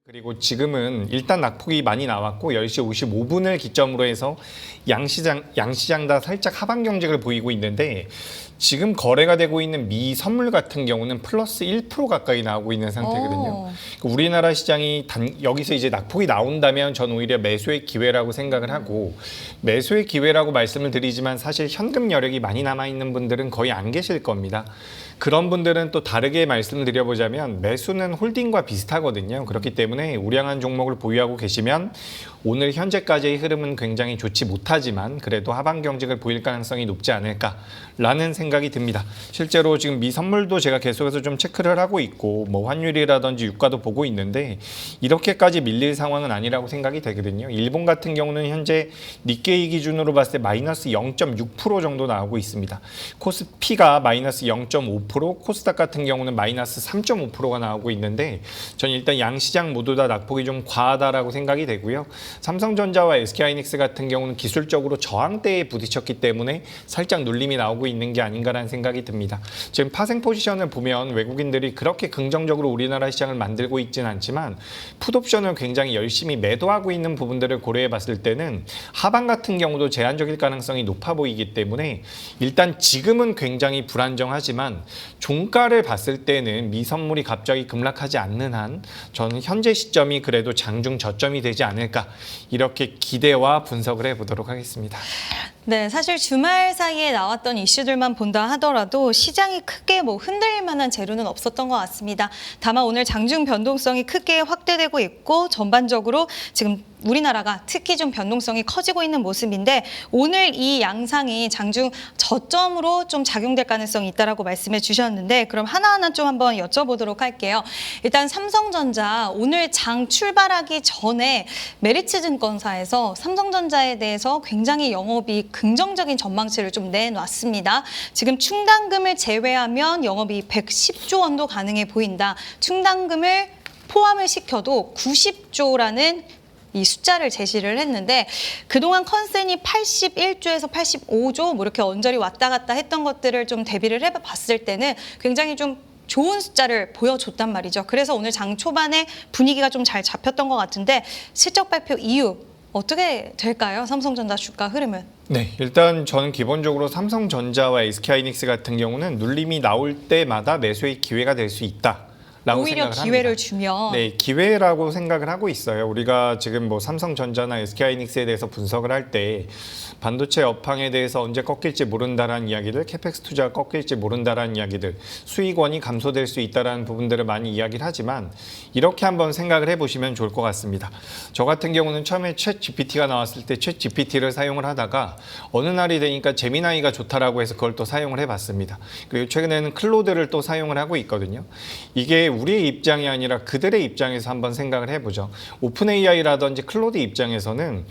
그리고 지금은 일단 낙폭이 많이 나왔고 10시 55분을 기점으로 해서 양시장 다 살짝 하방 경직을 보이고 있는데 지금 거래가 되고 있는 미 선물 같은 경우는 플러스 1% 가까이 나오고 있는 상태거든요. 우리나라 시장이 여기서 이제 낙폭이 나온다면 전 오히려 매수의 기회라고 생각을 하고, 매수의 기회라고 말씀을 드리지만 사실 현금 여력이 많이 남아있는 분들은 거의 안 계실 겁니다. 그런 분들은 또 다르게 말씀을 드려보자면 매수는 홀딩과 비슷하거든요. 그렇기 때문에 우량한 종목을 보유하고 계시면 오늘 현재까지의 흐름은 굉장히 좋지 못하지만 그래도 하방 경직을 보일 가능성이 높지 않을까라는 생각이 듭니다. 실제로 지금 미 선물도 제가 계속해서 좀 체크를 하고 있고 뭐 환율이라든지 유가도 보고 있는데 이렇게까지 밀릴 상황은 아니라고 생각이 되거든요. 일본 같은 경우는 현재 니케이 기준으로 봤을 때 마이너스 0.6% 정도 나오고 있습니다. 코스피가 마이너스 0.5%, 코스닥 같은 경우는 마이너스 3.5%가 나오고 있는데 전 일단 양시장 모두 다 낙폭이 좀 과하다라고 생각이 되고요. 삼성전자와 SK하이닉스 같은 경우는 기술적으로 저항대에 부딪혔기 때문에 살짝 눌림이 나오고 있는 게 아닌가라는 생각이 듭니다. 지금 파생 포지션을 보면 외국인들이 그렇게 긍정적으로 우리나라 시장을 만들고 있지는 않지만 풋옵션을 굉장히 열심히 매도하고 있는 부분들을 고려해 봤을 때는 하방 같은 경우도 제한적일 가능성이 높아 보이기 때문에 일단 지금은 굉장히 불안정하지만 종가를 봤을 때는 미 선물이 갑자기 급락하지 않는 한 저는 현재 시점이 그래도 장중 저점이 되지 않을까 이렇게 기대와 분석을 해보도록 하겠습니다. 네, 사실 주말 사이에 나왔던 이슈들만 본다 하더라도 시장이 크게 흔들릴 만한 재료는 없었던 것 같습니다. 다만 오늘 장중 변동성이 크게 확대되고 있고 전반적으로 지금 우리나라가 특히 좀 변동성이 커지고 있는 모습인데 오늘 이 양상이 장중 저점으로 좀 작용될 가능성이 있다라고 말씀해 주셨는데 그럼 하나하나 좀 한번 여쭤보도록 할게요. 일단 삼성전자 오늘 장 출발하기 전에 메리츠증권사에서 삼성전자에 대해서 굉장히 영업이익 긍정적인 전망치를 좀 내놨습니다. 지금 충당금을 제외하면 영업이익 110조 원도 가능해 보인다. 충당금을 포함을 시켜도 90조라는 이 숫자를 제시를 했는데 그동안 컨센이 81조에서 85조 이렇게 언저리 왔다 갔다 했던 것들을 좀 대비를 해봤을 때는 굉장히 좀 좋은 숫자를 보여줬단 말이죠. 그래서 오늘 장 초반에 분위기가 좀 잘 잡혔던 것 같은데 실적 발표 이후 어떻게 될까요? 삼성전자 주가 흐름은? 네, 일단 저는 기본적으로 삼성전자와 SK하이닉스 같은 경우는 눌림이 나올 때마다 매수의 기회가 될 수 있다. 오히려 기회를 주면 네, 기회라고 생각을 하고 있어요. 우리가 지금 뭐 삼성전자나 SK하이닉스에 대해서 분석을 할 때 반도체 업황에 대해서 언제 꺾일지 모른다라는 이야기들, 캐펙스 투자가 꺾일지 모른다라는 이야기들, 수익원이 감소될 수 있다라는 부분들을 많이 이야기를 하지만 이렇게 한번 생각을 해보시면 좋을 것 같습니다. 저 같은 경우는 처음에 챗 GPT가 나왔을 때 챗 GPT를 사용을 하다가 어느 날이 되니까 제미나이가 좋다라고 해서 그걸 또 사용을 해봤습니다. 그리고 최근에는 클로드를 또 사용을 하고 있거든요. 이게 우리의 입장이 아니라 그들의 입장에서 한번 생각을 해보죠. 오픈 AI라든지 클로드 입장에서는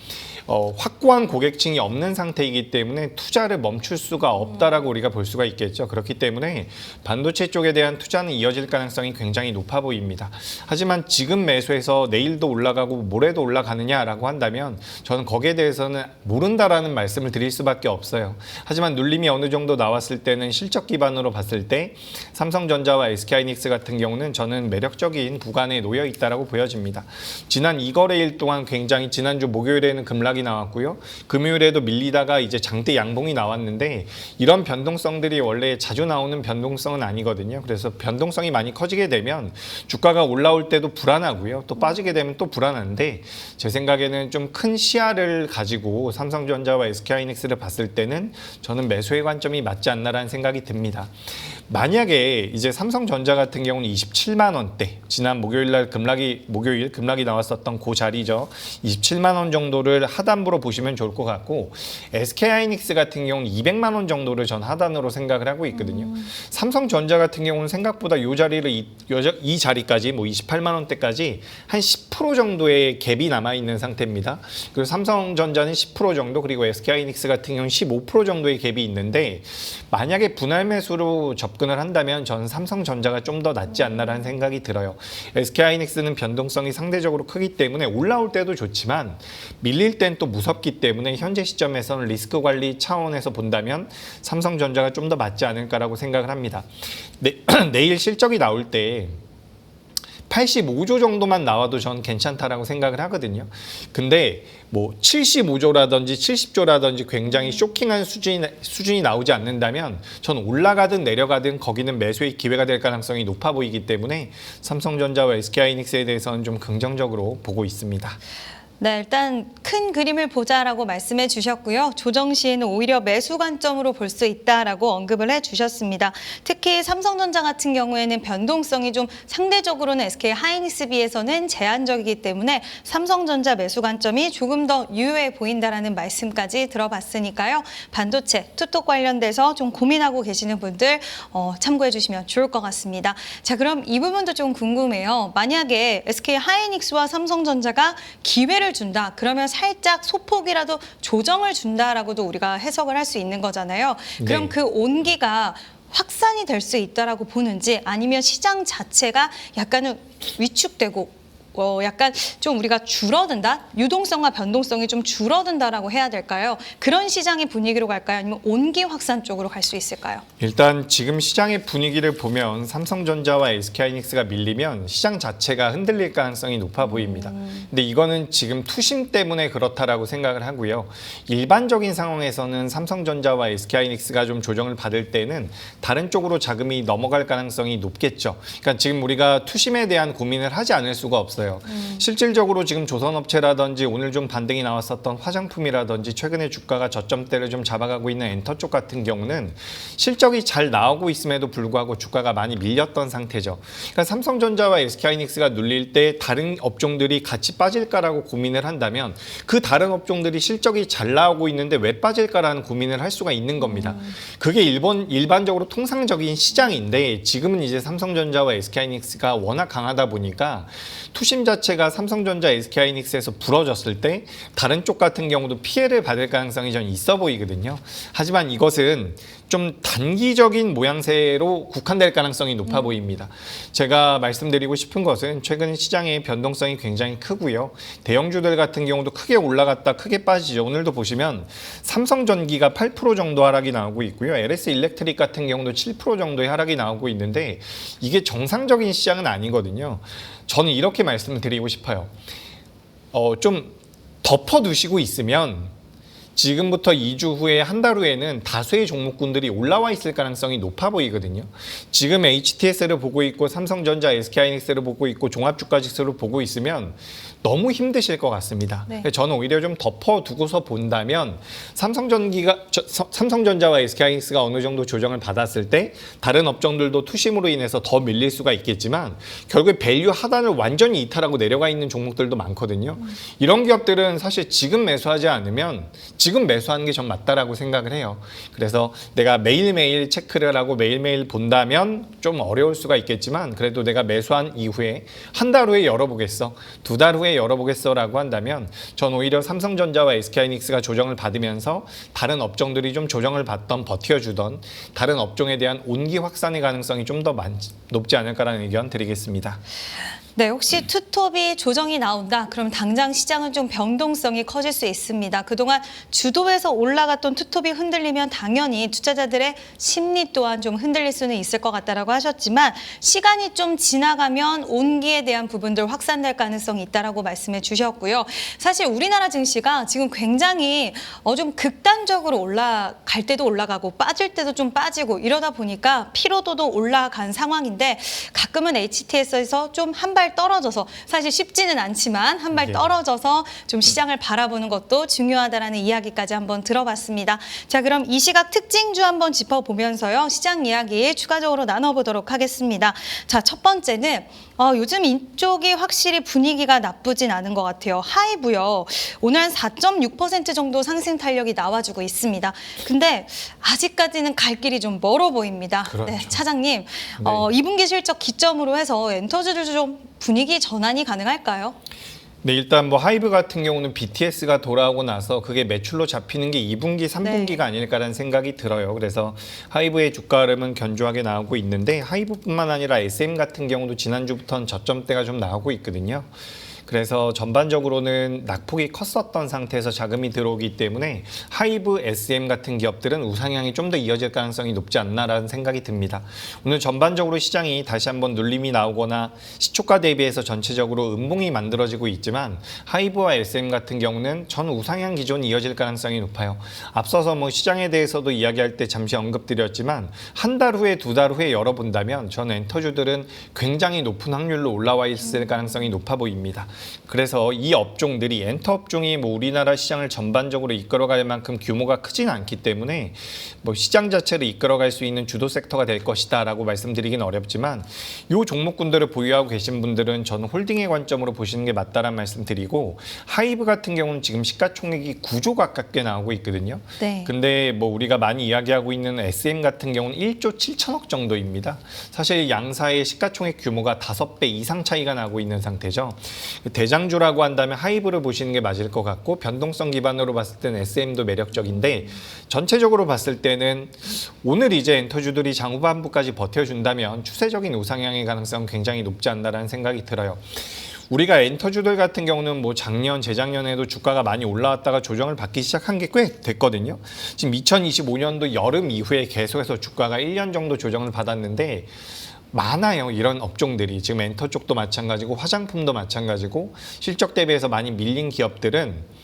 확고한 고객층이 없는 상태이기 때문에 투자를 멈출 수가 없다라고 우리가 볼 수가 있겠죠. 그렇기 때문에 반도체 쪽에 대한 투자는 이어질 가능성이 굉장히 높아 보입니다. 하지만 지금 매수해서 내일도 올라가고 모레도 올라가느냐라고 한다면 저는 거기에 대해서는 모른다라는 말씀을 드릴 수밖에 없어요. 하지만 눌림이 어느 정도 나왔을 때는 실적 기반으로 봤을 때 삼성전자와 SK하이닉스 같은 경우는 저는 매력적인 구간에 놓여 있다라고 보여집니다. 지난 2거래일 동안 굉장히 지난주 목요일에는 급락이 나왔고요. 금요일에도 밀리다가 이제 장대 양봉이 나왔는데 이런 변동성들이 원래 자주 나오는 변동성은 아니거든요. 그래서 변동성이 많이 커지게 되면 주가가 올라올 때도 불안하고요. 또 빠지게 되면 또 불안한데 제 생각에는 좀 큰 시야를 가지고 삼성전자와 SK하이닉스를 봤을 때는 저는 매수의 관점이 맞지 않나라는 생각이 듭니다. 만약에 이제 삼성전자 같은 경우는 27만 원대, 지난 목요일 급락이 나왔었던 그 자리죠. 27만 원 정도를 하단부로 보시면 좋을 것 같고 SK하이닉스 같은 경우는 200만 원 정도를 전 하단으로 생각을 하고 있거든요. 삼성전자 같은 경우는 생각보다 이 자리까지 뭐 28만 원대까지 한 10% 정도의 갭이 남아 있는 상태입니다. 그리고 삼성전자는 10% 정도, 그리고 SK하이닉스 같은 경우는 15% 정도의 갭이 있는데 만약에 분할 매수로 접근을 한다면 저는 삼성전자가 좀 더 낫지 않나라는 않을까라는 생각이 들어요. SK하이닉스는 변동성이 상대적으로 크기 때문에 올라올 때도 좋지만 밀릴 땐 또 무섭기 때문에 현재 시점에서는 리스크 관리 차원에서 본다면 삼성전자가 좀 더 맞지 않을까라고 생각을 합니다. 내일 실적이 나올 때 85조 정도만 나와도 전 괜찮다라고 생각을 하거든요. 근데 뭐 75조라든지 70조라든지 굉장히 쇼킹한 수준이 나오지 않는다면 전 올라가든 내려가든 거기는 매수의 기회가 될 가능성이 높아 보이기 때문에 삼성전자와 SK하이닉스에 대해서는 좀 긍정적으로 보고 있습니다. 네, 일단 큰 그림을 보자라고 말씀해 주셨고요. 조정 시에는 오히려 매수 관점으로 볼 수 있다라고 언급을 해 주셨습니다. 특히 삼성전자 같은 경우에는 변동성이 좀 상대적으로는 SK하이닉스 비해서는 제한적이기 때문에 삼성전자 매수 관점이 조금 더 유효해 보인다라는 말씀까지 들어봤으니까요. 반도체, 투톱 관련돼서 좀 고민하고 계시는 분들 참고해 주시면 좋을 것 같습니다. 자, 그럼 이 부분도 좀 궁금해요. 만약에 SK하이닉스와 삼성전자가 기회를 준다. 그러면 살짝 소폭이라도 조정을 준다라고도 우리가 해석을 할 수 있는 거잖아요. 그럼 네. 그 온기가 확산이 될 수 있다라고 보는지 아니면 시장 자체가 약간은 위축되고 약간 좀 우리가 줄어든다? 유동성과 변동성이 좀 줄어든다라고 해야 될까요? 그런 시장의 분위기로 갈까요? 아니면 온기 확산 쪽으로 갈 수 있을까요? 일단 지금 시장의 분위기를 보면 삼성전자와 SK하이닉스가 밀리면 시장 자체가 흔들릴 가능성이 높아 보입니다. 근데 이거는 지금 투심 때문에 그렇다라고 생각을 하고요. 일반적인 상황에서는 삼성전자와 SK하이닉스가 좀 조정을 받을 때는 다른 쪽으로 자금이 넘어갈 가능성이 높겠죠. 그러니까 지금 우리가 투심에 대한 고민을 하지 않을 수가 없어요. 실질적으로 지금 조선업체라든지 오늘 좀 반등이 나왔었던 화장품이라든지 최근에 주가가 저점대를 좀 잡아가고 있는 엔터 쪽 같은 경우는 실적이 잘 나오고 있음에도 불구하고 주가가 많이 밀렸던 상태죠. 그러니까 삼성전자와 SK하이닉스가 눌릴 때 다른 업종들이 같이 빠질까라고 고민을 한다면 그 다른 업종들이 실적이 잘 나오고 있는데 왜 빠질까라는 고민을 할 수가 있는 겁니다. 그게 일반적으로 통상적인 시장인데 지금은 이제 삼성전자와 SK하이닉스가 워낙 강하다 보니까 투심 자체가 삼성전자, SK하이닉스에서 부러졌을 때 다른 쪽 같은 경우도 피해를 받을 가능성이 전 있어 보이거든요. 하지만 이것은 좀 단기적인 모양새로 국한될 가능성이 높아 보입니다. 제가 말씀드리고 싶은 것은 최근 시장의 변동성이 굉장히 크고요. 대형주들 같은 경우도 크게 올라갔다 크게 빠지죠. 오늘도 보시면 삼성전기가 8% 정도 하락이 나오고 있고요. LS일렉트릭 같은 경우도 7% 정도의 하락이 나오고 있는데 이게 정상적인 시장은 아니거든요. 저는 이렇게 말씀을 드리고 싶어요. 좀 덮어두시고 있으면 지금부터 2주 후에 한 달 후에는 다수의 종목군들이 올라와 있을 가능성이 높아 보이거든요. 지금 HTS를 보고 있고 삼성전자, SK하이닉스를 보고 있고 종합주가지수를 보고 있으면 너무 힘드실 것 같습니다. 네. 저는 오히려 좀 덮어두고서 본다면 삼성전자와 SK하이닉스가 어느 정도 조정을 받았을 때 다른 업종들도 투심으로 인해서 더 밀릴 수가 있겠지만 결국에 밸류 하단을 완전히 이탈하고 내려가 있는 종목들도 많거든요. 이런 기업들은 사실 지금 매수하지 않으면 지금 매수하는 게 전 맞다라고 생각을 해요. 그래서 내가 매일매일 체크를 하고 매일매일 본다면 좀 어려울 수가 있겠지만 그래도 내가 매수한 이후에 한 달 후에 열어보겠어, 두 달 후에 열어보겠어라고 한다면 전 오히려 삼성전자와 SK하이닉스가 조정을 받으면서 다른 업종들이 좀 조정을 받던 버텨주던 다른 업종에 대한 온기 확산의 가능성이 좀 더 높지 않을까라는 의견 드리겠습니다. 네, 혹시 투톱이 조정이 나온다. 그럼 당장 시장은 좀 변동성이 커질 수 있습니다. 그동안 주도에서 올라갔던 투톱이 흔들리면 당연히 투자자들의 심리 또한 좀 흔들릴 수는 있을 것 같다라고 하셨지만 시간이 좀 지나가면 온기에 대한 부분들 확산될 가능성이 있다라고 말씀해 주셨고요. 사실 우리나라 증시가 지금 굉장히 좀 극단적으로 올라갈 때도 올라가고 빠질 때도 좀 빠지고 이러다 보니까 피로도도 올라간 상황인데 가끔은 HTS에서 좀 한 발 떨어져서 사실 쉽지는 않지만 한 발 네. 떨어져서 좀 시장을 바라보는 것도 중요하다라는 이야기까지 한번 들어봤습니다. 자, 그럼 이 시각 특징주 한번 짚어보면서요. 시장 이야기 추가적으로 나눠보도록 하겠습니다. 자, 첫 번째는 요즘 이쪽이 확실히 분위기가 나쁘진 않은 것 같아요. 하이브요. 오늘 한 4.6% 정도 상승 탄력이 나와주고 있습니다. 근데 아직까지는 갈 길이 좀 멀어 보입니다. 그렇죠. 네, 차장님, 네. 2분기 실적 기점으로 해서 엔터주들 좀 분위기 전환이 가능할까요? 네, 일단 뭐 하이브 같은 경우는 BTS가 돌아오고 나서 그게 매출로 잡히는 게 2분기, 3분기가 네. 아닐까라는 생각이 들어요. 그래서 하이브의 주가 흐름은 견조하게 나오고 있는데 하이브뿐만 아니라 SM 같은 경우도 지난주부터는 저점대가 좀 나오고 있거든요. 그래서 전반적으로는 낙폭이 컸었던 상태에서 자금이 들어오기 때문에 하이브, SM 같은 기업들은 우상향이 좀 더 이어질 가능성이 높지 않나라는 생각이 듭니다. 오늘 전반적으로 시장이 다시 한번 눌림이 나오거나 시초가 대비해서 전체적으로 음봉이 만들어지고 있지만 하이브와 SM 같은 경우는 전 우상향 기존이 이어질 가능성이 높아요. 앞서서 뭐 시장에 대해서도 이야기할 때 잠시 언급드렸지만 한 달 후에 두 달 후에 열어본다면 전 엔터주들은 굉장히 높은 확률로 올라와 있을 가능성이 높아 보입니다. 그래서 이 업종들이 엔터 업종이 뭐 우리나라 시장을 전반적으로 이끌어갈 만큼 규모가 크지는 않기 때문에 뭐 시장 자체를 이끌어갈 수 있는 주도 섹터가 될 것이다라고 말씀드리긴 어렵지만 이 종목군들을 보유하고 계신 분들은 저는 홀딩의 관점으로 보시는 게 맞다라는 말씀드리고 하이브 같은 경우는 지금 시가총액이 9조 가깝게 나오고 있거든요. 네. 근데 뭐 우리가 많이 이야기하고 있는 SM 같은 경우는 1조 7천억 정도입니다. 사실 양사의 시가총액 규모가 5배 이상 차이가 나고 있는 상태죠. 대장주라고 한다면 하이브를 보시는 게 맞을 것 같고 변동성 기반으로 봤을 때는 SM도 매력적인데 전체적으로 봤을 때는 오늘 이제 엔터주들이 장후반부까지 버텨준다면 추세적인 우상향의 가능성은 굉장히 높지 않나라는 생각이 들어요. 우리가 엔터주들 같은 경우는 뭐 작년, 재작년에도 주가가 많이 올라왔다가 조정을 받기 시작한 게 꽤 됐거든요. 지금 2025년도 여름 이후에 계속해서 주가가 1년 정도 조정을 받았는데 많아요. 이런 업종들이. 지금 엔터 쪽도 마찬가지고 화장품도 마찬가지고 실적 대비해서 많이 밀린 기업들은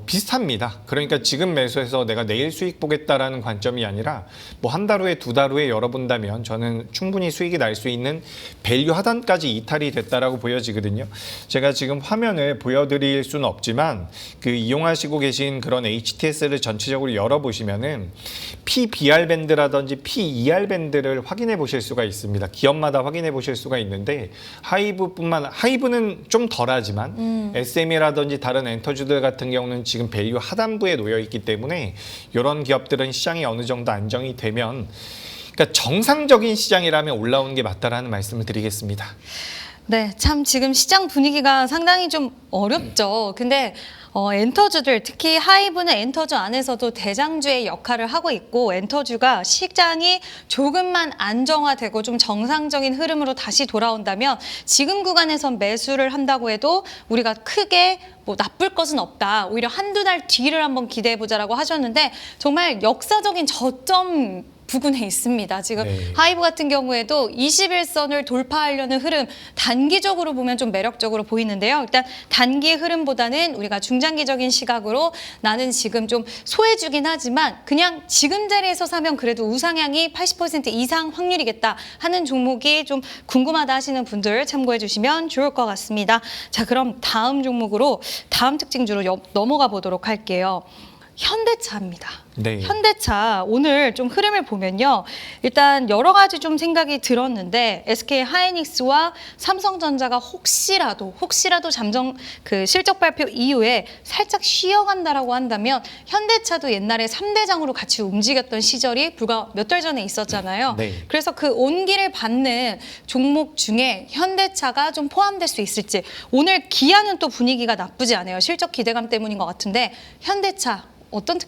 비슷합니다. 그러니까 지금 매수해서 내가 내일 수익 보겠다라는 관점이 아니라 뭐 한 달 후에 두 달 후에 열어본다면 저는 충분히 수익이 날 수 있는 밸류 하단까지 이탈이 됐다라고 보여지거든요. 제가 지금 화면을 보여드릴 수는 없지만 그 이용하시고 계신 그런 HTS를 전체적으로 열어보시면은 PBR 밴드라든지 PER 밴드를 확인해 보실 수가 있습니다. 기업마다 확인해 보실 수가 있는데 하이브는 좀 덜하지만 SM이라든지 다른 엔터주들 같은 경우는 지금 밸류 하단부에 놓여 있기 때문에 이런 기업들은 시장이 어느 정도 안정이 되면 그러니까 정상적인 시장이라면 올라오는 게 맞다라는 말씀을 드리겠습니다. 네, 참 지금 시장 분위기가 상당히 좀 어렵죠. 근데 엔터주들, 특히 하이브는 엔터주 안에서도 대장주의 역할을 하고 있고 엔터주가 시장이 조금만 안정화되고 좀 정상적인 흐름으로 다시 돌아온다면 지금 구간에선 매수를 한다고 해도 우리가 크게 뭐 나쁠 것은 없다. 오히려 한두 달 뒤를 한번 기대해보자라고 하셨는데 정말 역사적인 저점 부근에 있습니다. 지금 네. 하이브 같은 경우에도 21선을 돌파하려는 흐름 단기적으로 보면 좀 매력적으로 보이는데요. 일단 단기 흐름보다는 우리가 중장기적인 시각으로 나는 지금 좀 소해주긴 하지만 그냥 지금 자리에서 사면 그래도 우상향이 80% 이상 확률이겠다 하는 종목이 좀 궁금하다 하시는 분들 참고해 주시면 좋을 것 같습니다. 자, 그럼 다음 종목으로 다음 특징주로 넘어가 보도록 할게요. 현대차입니다. 네. 현대차 오늘 좀 흐름을 보면요. 일단 여러 가지 좀 생각이 들었는데 SK 하이닉스와 삼성전자가 혹시라도 잠정 그 실적 발표 이후에 살짝 쉬어간다라고 한다면 현대차도 옛날에 3대장으로 같이 움직였던 시절이 불과 몇 달 전에 있었잖아요. 네. 그래서 그 온기를 받는 종목 중에 현대차가 좀 포함될 수 있을지 오늘 기아는 또 분위기가 나쁘지 않아요. 실적 기대감 때문인 것 같은데 현대차 어떤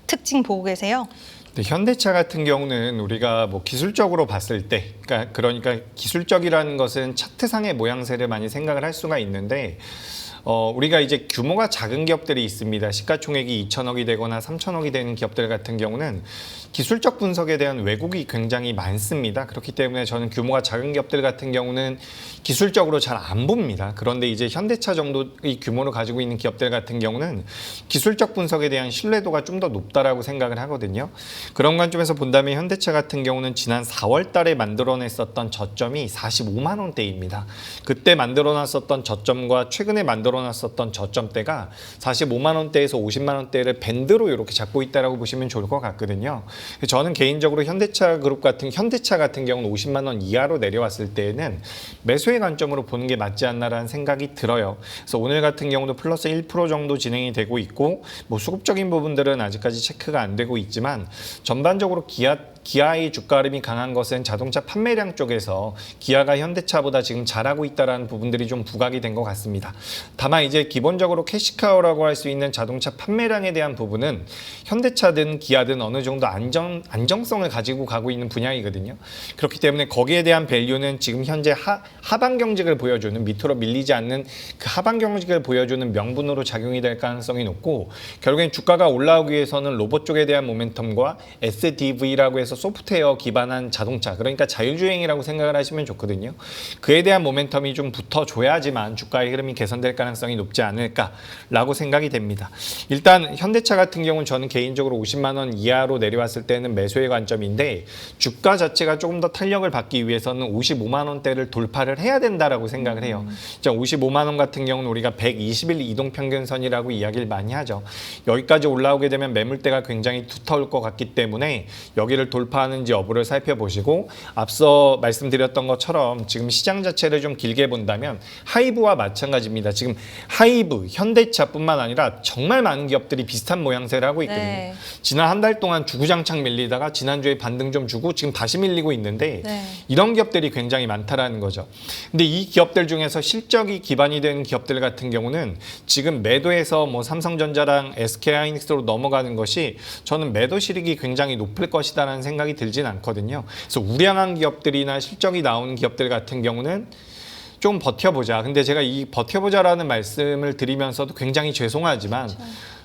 특징 보고 계세요? 네, 현대차 같은 경우는 우리가 뭐 기술적으로 봤을 때, 그러니까 기술적이라는 것은 차트상의 모양새를 많이 생각을 할 수가 있는데, 우리가 이제 규모가 작은 기업들이 있습니다. 시가총액이 2천억이 되거나 3천억이 되는 기업들 같은 경우는 기술적 분석에 대한 왜곡이 굉장히 많습니다. 그렇기 때문에 저는 규모가 작은 기업들 같은 경우는 기술적으로 잘 안 봅니다. 그런데 이제 현대차 정도의 규모를 가지고 있는 기업들 같은 경우는 기술적 분석에 대한 신뢰도가 좀 더 높다라고 생각을 하거든요. 그런 관점에서 본다면 현대차 같은 경우는 지난 4월 달에 만들어냈었던 저점이 45만 원대입니다. 그때 만들어놨었던 저점과 최근에 만들어 만들어놨었던 저점대가 45만 원대에서 50만 원대를 밴드로 이렇게 잡고 있다라고 보시면 좋을 것 같거든요. 저는 개인적으로 현대차 같은 경우는 50만 원 이하로 내려왔을 때에는 매수의 관점으로 보는 게 맞지 않나라는 생각이 들어요. 그래서 오늘 같은 경우도 플러스 1% 정도 진행이 되고 있고 뭐 수급적인 부분들은 아직까지 체크가 안 되고 있지만 전반적으로 기아의 주가 흐름이 강한 것은 자동차 판매량 쪽에서 기아가 현대차보다 지금 잘하고 있다는 부분들이 좀 부각이 된 것 같습니다. 다만 이제 기본적으로 캐시카우라고 할 수 있는 자동차 판매량에 대한 부분은 현대차든 기아든 어느 정도 안정성을 가지고 가고 있는 분야이거든요. 그렇기 때문에 거기에 대한 밸류는 지금 현재 하방 경직을 보여주는 밑으로 밀리지 않는 그 하방 경직을 보여주는 명분으로 작용이 될 가능성이 높고 결국엔 주가가 올라오기 위해서는 로봇 쪽에 대한 모멘텀과 SDV라고 해서 소프트웨어 기반한 자동차 그러니까 자율주행이라고 생각을 하시면 좋거든요. 그에 대한 모멘텀이 좀 붙어줘야지만 주가의 흐름이 개선될 가능성이 높지 않을까라고 생각이 됩니다. 일단 현대차 같은 경우는 저는 개인적으로 50만 원 이하로 내려왔을 때는 매수의 관점인데 주가 자체가 조금 더 탄력을 받기 위해서는 55만 원대를 돌파를 해야 된다라고 생각을 해요. 55만 원 같은 경우는 우리가 120일 이동평균선이라고 이야기를 많이 하죠. 여기까지 올라오게 되면 매물대가 굉장히 두터울 것 같기 때문에 여기를 돌파하는지 여부를 살펴보시고 앞서 말씀드렸던 것처럼 지금 시장 자체를 좀 길게 본다면 하이브와 마찬가지입니다. 지금 하이브, 현대차뿐만 아니라 정말 많은 기업들이 비슷한 모양새를 하고 있거든요. 네. 지난 한 달 동안 주구장창 밀리다가 지난주에 반등 좀 주고 지금 다시 밀리고 있는데 네. 이런 기업들이 굉장히 많다라는 거죠. 근데 이 기업들 중에서 실적이 기반이 되는 기업들 같은 경우는 지금 매도해서 뭐 삼성전자랑 SK하이닉스로 넘어가는 것이 저는 매도 실익이 굉장히 높을 것이다라는 생각이 들진 않거든요. 그래서 우량한 기업들이나 실적이 나오는 기업들 같은 경우는 좀 버텨보자. 근데 제가 이 버텨보자라는 말씀을 드리면서도 굉장히 죄송하지만 그렇죠.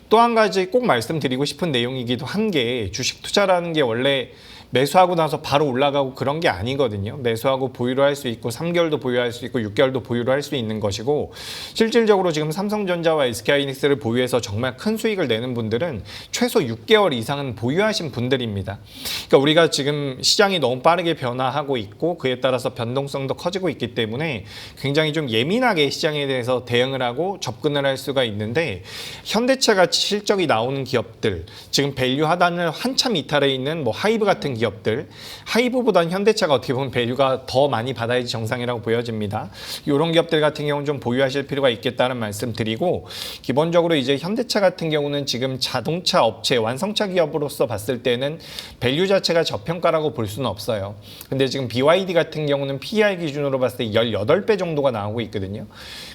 또 한 가지 꼭 말씀드리고 싶은 내용이기도 한 게 주식 투자라는 게 원래 매수하고 나서 바로 올라가고 그런 게 아니거든요. 매수하고 보유를 할 수 있고 3개월도 보유할 수 있고 6개월도 보유를 할 수 있는 것이고 실질적으로 지금 삼성전자와 SK하이닉스를 보유해서 정말 큰 수익을 내는 분들은 최소 6개월 이상은 보유하신 분들입니다. 그러니까 우리가 지금 시장이 너무 빠르게 변화하고 있고 그에 따라서 변동성도 커지고 있기 때문에 굉장히 좀 예민하게 시장에 대해서 대응을 하고 접근을 할 수가 있는데 현대차 같이 실적이 나오는 기업들 지금 밸류 하단을 한참 이탈해 있는 뭐 하이브 같은 기업들 하이브보다는 현대차가 어떻게 보면 밸류가 더 많이 받아야지 정상이라고 보여집니다. 이런 기업들 같은 경우는 좀 보유하실 필요가 있겠다는 말씀 드리고 기본적으로 이제 현대차 같은 경우는 지금 자동차 업체 완성차 기업으로서 봤을 때는 밸류 자체가 저평가라고 볼 수는 없어요. 근데 지금 BYD 같은 경우는 PER 기준으로 봤을 때 18배 정도가 나오고 있거든요.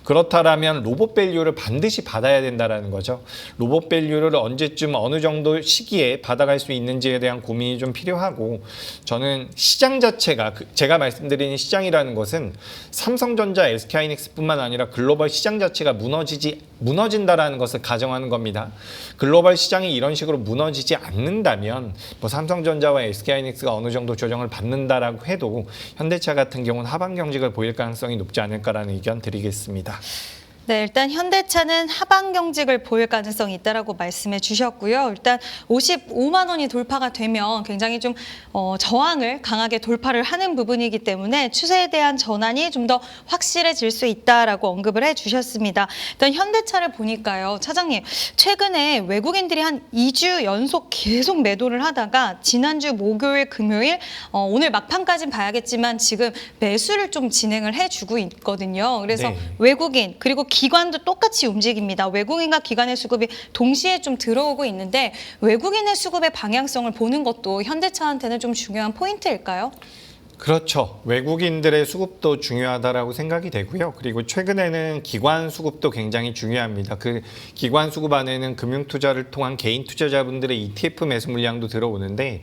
그렇다면 로봇 밸류를 반드시 받아야 된다는 거죠. 로봇 밸류를 언제쯤 어느 정도 시기에 받아갈 수 있는지에 대한 고민이 좀 필요하고 저는 시장 자체가 제가 말씀드리는 시장이라는 것은 삼성전자, SK하이닉스뿐만 아니라 글로벌 시장 자체가 무너진다라는 것을 가정하는 겁니다. 글로벌 시장이 이런 식으로 무너지지 않는다면 뭐 삼성전자와 SK하이닉스가 어느 정도 조정을 받는다라고 해도 현대차 같은 경우는 하방 경직을 보일 가능성이 높지 않을까라는 의견 드리겠습니다. 네, 일단 현대차는 하방 경직을 보일 가능성이 있다라고 말씀해 주셨고요. 일단 55만 원이 돌파가 되면 굉장히 좀 저항을 강하게 돌파를 하는 부분이기 때문에 추세에 대한 전환이 좀 더 확실해질 수 있다라고 언급을 해 주셨습니다. 일단 현대차를 보니까요, 차장님, 최근에 외국인들이 한 2주 연속 계속 매도를 하다가 지난주 목요일, 금요일, 오늘 막판까지는 봐야겠지만 지금 매수를 좀 진행을 해주고 있거든요. 그래서 네. 외국인 그리고 기관도 똑같이 움직입니다. 외국인과 기관의 수급이 동시에 좀 들어오고 있는데 외국인의 수급의 방향성을 보는 것도 현대차한테는 좀 중요한 포인트일까요? 그렇죠. 외국인들의 수급도 중요하다라고 생각이 되고요. 그리고 최근에는 기관 수급도 굉장히 중요합니다. 그 기관 수급 안에는 금융투자를 통한 개인 투자자분들의 ETF 매수 물량도 들어오는데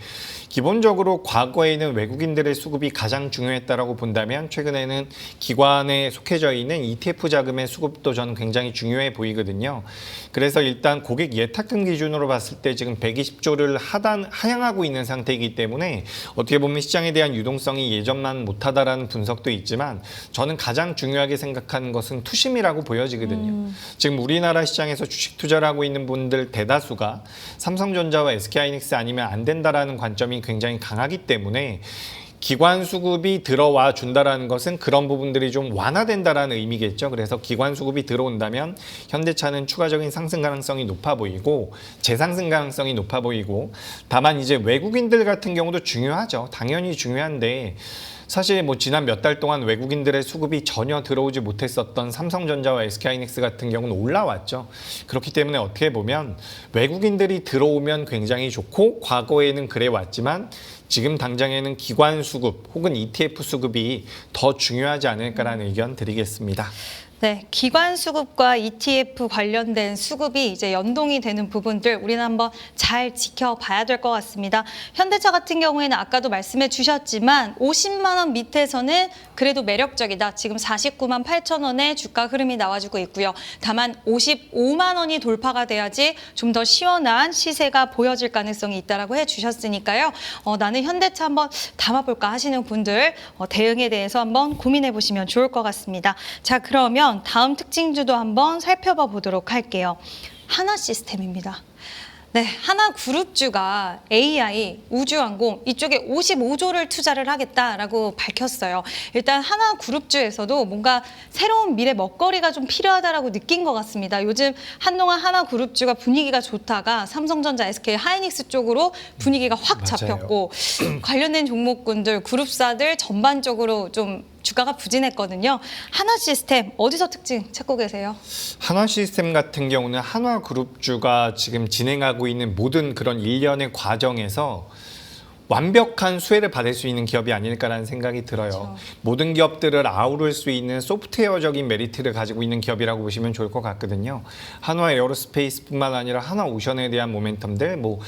기본적으로 과거에는 외국인들의 수급이 가장 중요했다라고 본다면 최근에는 기관에 속해져 있는 ETF 자금의 수급도 저는 굉장히 중요해 보이거든요. 그래서 일단 고객 예탁금 기준으로 봤을 때 지금 120조를 하향하고 있는 상태이기 때문에 어떻게 보면 시장에 대한 유동성이 예전만 못하다라는 분석도 있지만 저는 가장 중요하게 생각하는 것은 투심이라고 보여지거든요. 지금 우리나라 시장에서 주식 투자를 하고 있는 분들 대다수가 삼성전자와 SK하이닉스 아니면 안 된다라는 관점이 굉장히 강하기 때문에 기관 수급이 들어와 준다라는 것은 그런 부분들이 좀 완화된다라는 의미겠죠. 그래서 기관 수급이 들어온다면 현대차는 추가적인 상승 가능성이 높아 보이고 재상승 가능성이 높아 보이고 다만 이제 외국인들 같은 경우도 중요하죠. 당연히 중요한데 사실 뭐 지난 몇 달 동안 외국인들의 수급이 전혀 들어오지 못했었던 삼성전자와 SK하이닉스 같은 경우는 올라왔죠. 그렇기 때문에 어떻게 보면 외국인들이 들어오면 굉장히 좋고 과거에는 그래 왔지만 지금 당장에는 기관 수급 혹은 ETF 수급이 더 중요하지 않을까라는 의견 드리겠습니다. 네, 기관 수급과 ETF 관련된 수급이 이제 연동이 되는 부분들 우리는 한번 잘 지켜봐야 될 것 같습니다. 현대차 같은 경우에는 아까도 말씀해 주셨지만 50만 원 밑에서는 그래도 매력적이다. 지금 49만 8천 원의 주가 흐름이 나와주고 있고요. 다만 55만 원이 돌파가 돼야지 좀 더 시원한 시세가 보여질 가능성이 있다라고 해주셨으니까요. 나는 현대차 한번 담아볼까 하시는 분들 대응에 대해서 한번 고민해 보시면 좋을 것 같습니다. 자, 그러면 다음 특징주도 한번 살펴봐 보도록 할게요. 하나시스템입니다. 네, 하나그룹주가 AI, 우주항공 이쪽에 55조를 투자를 하겠다라고 밝혔어요. 일단 하나그룹주에서도 뭔가 새로운 미래 먹거리가 좀 필요하다라고 느낀 것 같습니다. 요즘 한동안 하나그룹주가 분위기가 좋다가 삼성전자, SK 하이닉스 쪽으로 분위기가 확 잡혔고 관련된 종목군들, 그룹사들 전반적으로 좀 주가가 부진했거든요. 하나시스템 어디서 특징 찾고 계세요? 한화시스템 같은 경우는 한화그룹주가 지금 진행하고 있는 모든 그런 일련의 과정에서 완벽한 수혜를 받을 수 있는 기업이 아닐까라는 생각이 들어요. 그렇죠. 모든 기업들을 아우를 수 있는 소프트웨어적인 메리트를 가지고 있는 기업이라고 보시면 좋을 것 같거든요. 한화 에어로스페이스뿐만 아니라 한화오션에 대한 모멘텀들, 뭐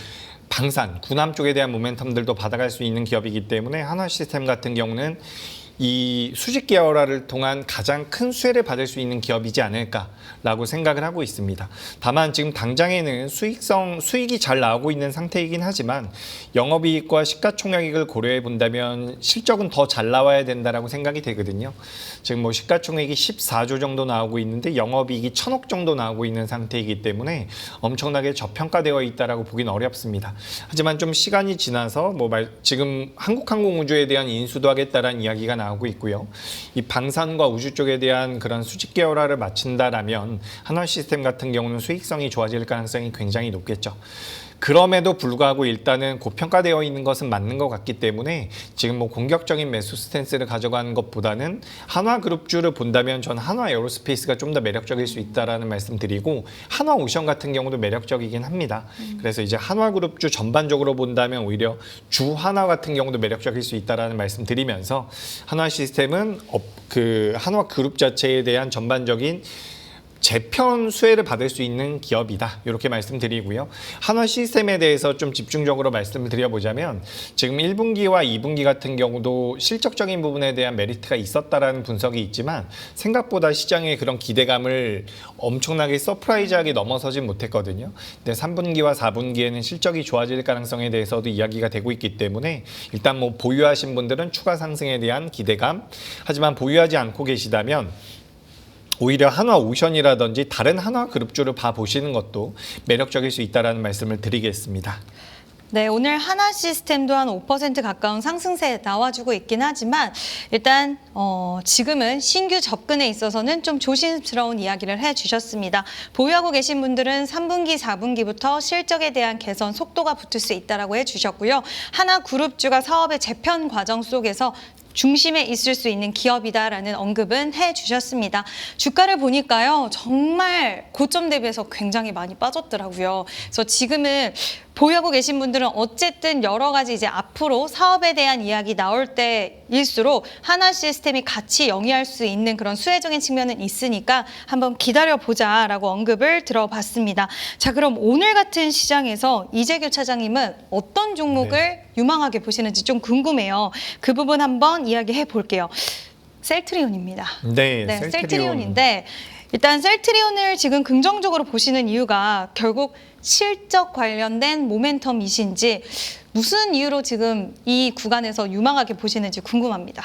방산, 군함 쪽에 대한 모멘텀들도 받아갈 수 있는 기업이기 때문에 한화시스템 같은 경우는 이 수직 계열화를 통한 가장 큰 수혜를 받을 수 있는 기업이지 않을까라고 생각을 하고 있습니다. 다만 지금 당장에는 수익이 잘 나오고 있는 상태이긴 하지만 영업이익과 시가총액을 고려해 본다면 실적은 더 잘 나와야 된다라고 생각이 되거든요. 지금 뭐 시가총액이 14조 정도 나오고 있는데 영업이익이 1,000억 정도 나오고 있는 상태이기 때문에 엄청나게 저평가되어 있다라고 보긴 어렵습니다. 하지만 좀 시간이 지나서 지금 한국항공우주에 대한 인수도 하겠다라는 이야기가 나오고 있고요. 이 방산과 우주 쪽에 대한 그런 수직 계열화를 마친다라면 한화시스템 같은 경우는 수익성이 좋아질 가능성이 굉장히 높겠죠. 그럼에도 불구하고 일단은 고평가되어 있는 것은 맞는 것 같기 때문에 지금 뭐 공격적인 매수 스탠스를 가져가는 것보다는 한화그룹주를 본다면 전 한화 에어로스페이스가 좀 더 매력적일 수 있다라는 말씀드리고 한화오션 같은 경우도 매력적이긴 합니다. 그래서 이제 한화그룹주 전반적으로 본다면 오히려 주한화 같은 경우도 매력적일 수 있다라는 말씀드리면서 한화시스템은 그 한화그룹 자체에 대한 전반적인 재편 수혜를 받을 수 있는 기업이다. 이렇게 말씀드리고요. 한화시스템에 대해서 좀 집중적으로 말씀을 드려보자면 지금 1분기와 2분기 같은 경우도 실적적인 부분에 대한 메리트가 있었다라는 분석이 있지만 생각보다 시장의 그런 기대감을 엄청나게 서프라이즈하게 넘어서진 못했거든요. 근데 3분기와 4분기에는 실적이 좋아질 가능성에 대해서도 이야기가 되고 있기 때문에 일단 뭐 보유하신 분들은 추가 상승에 대한 기대감, 하지만 보유하지 않고 계시다면 오히려 한화오션이라든지 다른 한화그룹주를 봐보시는 것도 매력적일 수 있다는 말씀을 드리겠습니다. 네, 오늘 하나시스템도 한 5% 가까운 상승세 나와주고 있긴 하지만 일단 지금은 신규 접근에 있어서는 좀 조심스러운 이야기를 해주셨습니다. 보유하고 계신 분들은 3분기, 4분기부터 실적에 대한 개선 속도가 붙을 수 있다라고 해주셨고요. 하나그룹주가 사업의 재편 과정 속에서 중심에 있을 수 있는 기업이다라는 언급은 해주셨습니다. 주가를 보니까요, 정말 고점 대비해서 굉장히 많이 빠졌더라고요. 그래서 지금은 보유하고 계신 분들은 어쨌든 여러 가지 이제 앞으로 사업에 대한 이야기 나올 때일수록 하나시스템이 같이 영위할 수 있는 그런 수혜적인 측면은 있으니까 한번 기다려보자라고 언급을 들어봤습니다. 자, 그럼 오늘 같은 시장에서 이재규 차장님은 어떤 종목을 유망하게 보시는지 좀 궁금해요. 그 부분 한번 이야기해 볼게요. 셀트리온입니다. 네, 셀트리온인데 일단 셀트리온을 지금 긍정적으로 보시는 이유가 결국 실적 관련된 모멘텀이신지 무슨 이유로 지금 이 구간에서 유망하게 보시는지 궁금합니다.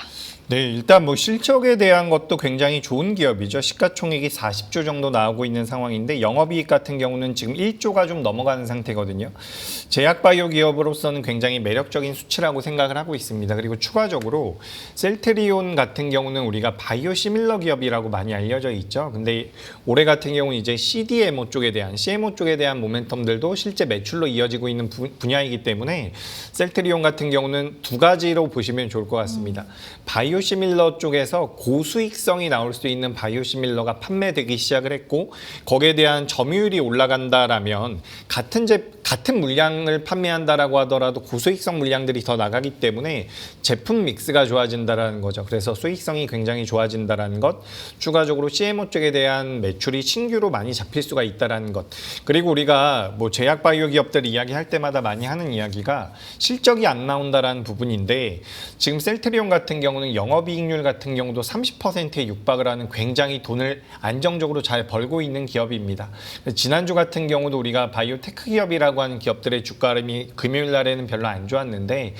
네, 일단 뭐 실적에 대한 것도 굉장히 좋은 기업이죠. 시가총액이 40조 정도 나오고 있는 상황인데 영업이익 같은 경우는 지금 1조가 좀 넘어가는 상태거든요. 제약바이오 기업으로서는 굉장히 매력적인 수치라고 생각을 하고 있습니다. 그리고 추가적으로 셀트리온 같은 경우는 우리가 바이오 시밀러 기업이라고 많이 알려져 있죠. 근데 올해 같은 경우는 이제 CDMO 쪽에 대한 모멘텀들도 실제 매출로 이어지고 있는 분야이기 때문에 셀트리온 같은 경우는 두 가지로 보시면 좋을 것 같습니다. 바이오시밀러 쪽에서 고수익성이 나올 수 있는 바이오시밀러가 판매되기 시작을 했고 거기에 대한 점유율이 올라간다라면 같은 물량을 판매한다라고 하더라도 고수익성 물량들이 더 나가기 때문에 제품 믹스가 좋아진다라는 거죠. 그래서 수익성이 굉장히 좋아진다라는 것, 추가적으로 CMO 쪽에 대한 매출이 신규로 많이 잡힐 수가 있다라는 것. 그리고 우리가 뭐 제약 바이오 기업들 이야기할 때마다 많이 하는 이야기가 실적이 안 나온다라는 부분인데 지금 셀트리온 같은 경우는 영업이익률 같은 경우도 30%에 육박을 하는 굉장히 돈을 안정적으로 잘 벌고 있는 기업입니다. 지난주 같은 경우도 우리가 바이오테크 기업이라고 하는 기업들의 주가 흐름이 금요일 날에는 별로 안 좋았는데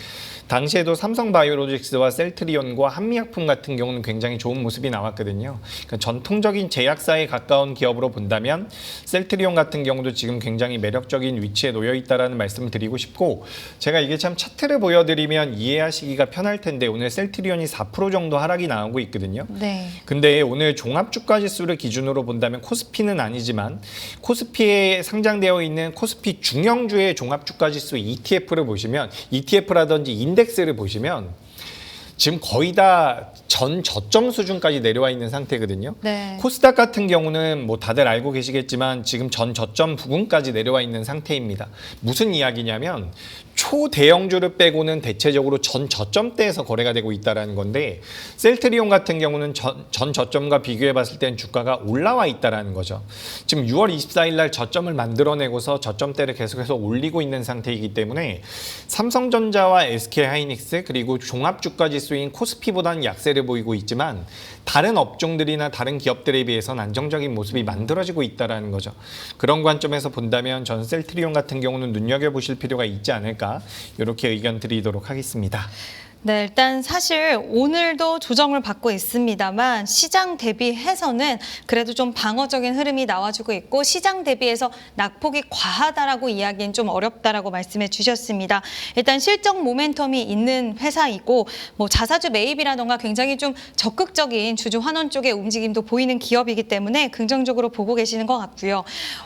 당시에도 삼성바이오로직스와 셀트리온과 한미약품 같은 경우는 굉장히 좋은 모습이 나왔거든요. 그러니까 전통적인 제약사에 가까운 기업으로 본다면 셀트리온 같은 경우도 지금 굉장히 매력적인 위치에 놓여 있다라는 말씀을 드리고 싶고 제가 이게 참 차트를 보여드리면 이해하시기가 편할 텐데 오늘 셀트리온이 4% 정도 하락이 나오고 있거든요. 네. 근데 오늘 종합주가지수를 기준으로 본다면 코스피는 아니지만 코스피에 상장되어 있는 코스피 중형주의 종합주가지수 ETF를 보시면 ETF라든지 인덱스를 보시면 지금 거의 다 전 저점 수준까지 내려와 있는 상태거든요. 네. 코스닥 같은 경우는 뭐 다들 알고 계시겠지만 지금 전 저점 부근까지 내려와 있는 상태입니다. 무슨 이야기냐면 초대형주를 빼고는 대체적으로 전 저점대에서 거래가 되고 있다는 건데 셀트리온 같은 경우는 전 저점과 비교해 봤을 땐 주가가 올라와 있다는 거죠. 지금 6월 24일 날 저점을 만들어내고서 저점대를 계속해서 올리고 있는 상태이기 때문에 삼성전자와 SK하이닉스 그리고 종합주가지수인 코스피보다는 약세를 보이고 있지만 다른 업종들이나 다른 기업들에 비해서는 안정적인 모습이 만들어지고 있다는 거죠. 그런 관점에서 본다면 전 셀트리온 같은 경우는 눈여겨보실 필요가 있지 않을까 이렇게 의견 드리도록 하겠습니다. 네, 일단 사실 오늘도 조정을 받고 있습니다만 시장 대비해서는 그래도 좀 방어적인 흐름이 나와주고 있고 시장 대비해서 낙폭이 과하다라고 이야기는 좀 어렵다라고 말씀해 주셨습니다. 일단 실적 모멘텀이 있는 회사이고 뭐 자사주 매입이라던가 굉장히 좀 적극적인 주주 환원 쪽의 움직임도 보이는 기업이기 때문에 긍정적으로 보고 계시는 것 같고요.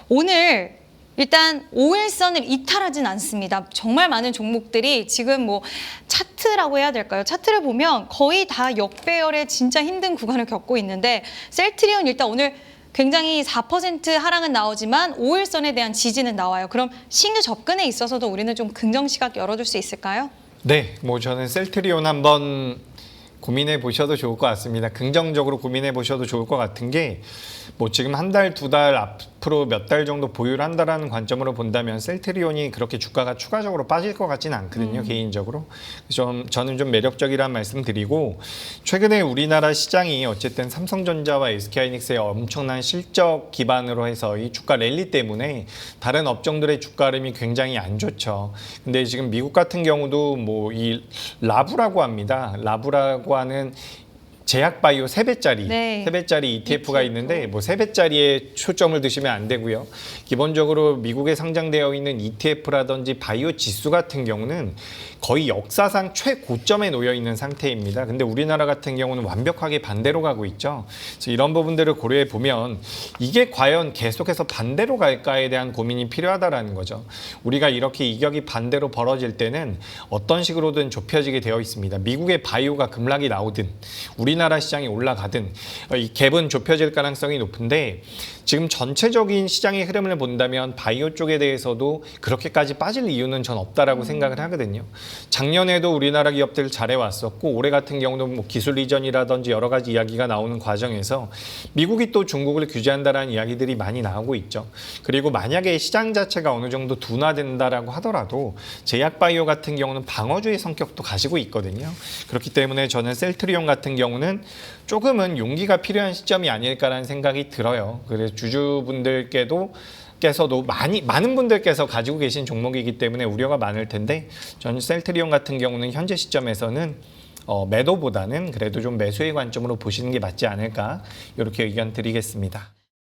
오늘 일단 5일선을 이탈하진 않습니다. 정말 많은 종목들이 지금 뭐 차트라고 해야 될까요? 차트를 보면 거의 다 역배열의 진짜 힘든 구간을 겪고 있는데 셀트리온 일단 오늘 굉장히 4% 하락은 나오지만 5일선에 대한 지지는 나와요. 그럼 신규 접근에 있어서도 우리는 좀 긍정 시각 열어줄 수 있을까요? 네, 뭐 저는 셀트리온 한번 고민해 보셔도 좋을 것 같습니다. 긍정적으로 고민해 보셔도 좋을 것 같은 게 뭐 지금 한 달, 두 달 앞으로 몇 달 정도 보유를 한다라는 관점으로 본다면 셀트리온이 그렇게 주가가 추가적으로 빠질 것 같지는 않거든요. 개인적으로. 저는 좀 매력적이라는 말씀 드리고 최근에 우리나라 시장이 어쨌든 삼성전자와 SK하이닉스의 엄청난 실적 기반으로 해서 이 주가 랠리 때문에 다른 업종들의 주가 흐름이 굉장히 안 좋죠. 근데 지금 미국 같은 경우도 뭐 이 라부라고 합니다. 라부라고 하는 제약바이오 3배짜리, 네. 3배짜리 ETF가 있는데 뭐 3배짜리에 초점을 두시면 안 되고요. 기본적으로 미국에 상장되어 있는 ETF라든지 바이오 지수 같은 경우는 거의 역사상 최고점에 놓여 있는 상태입니다. 근데 우리나라 같은 경우는 완벽하게 반대로 가고 있죠. 그래서 이런 부분들을 고려해 보면 이게 과연 계속해서 반대로 갈까에 대한 고민이 필요하다라는 거죠. 우리가 이렇게 이격이 반대로 벌어질 때는 어떤 식으로든 좁혀지게 되어 있습니다. 미국의 바이오가 급락이 나오든 우리나라 시장이 올라가든 이 갭은 좁혀질 가능성이 높은데 지금 전체적인 시장의 흐름을 본다면 바이오 쪽에 대해서도 그렇게까지 빠질 이유는 전 없다라고 생각을 하거든요. 작년에도 우리나라 기업들 잘해왔었고 올해 같은 경우도 뭐 기술 이전이라든지 여러 가지 이야기가 나오는 과정에서 미국이 또 중국을 규제한다라는 이야기들이 많이 나오고 있죠. 그리고 만약에 시장 자체가 어느 정도 둔화된다라고 하더라도 제약 바이오 같은 경우는 방어주의 성격도 가지고 있거든요. 그렇기 때문에 저는 셀트리온 같은 경우는 조금은 용기가 필요한 시점이 아닐까라는 생각이 들어요. 그래서 주주분들께도 께서도 많은 분들께서 가지고 계신 종목이기 때문에 우려가 많을 텐데 저는 셀트리온 같은 경우는 현재 시점에서는 매도보다는 그래도 좀 매수의 관점으로 보시는 게 맞지 않을까 이렇게 의견 드리겠습니다.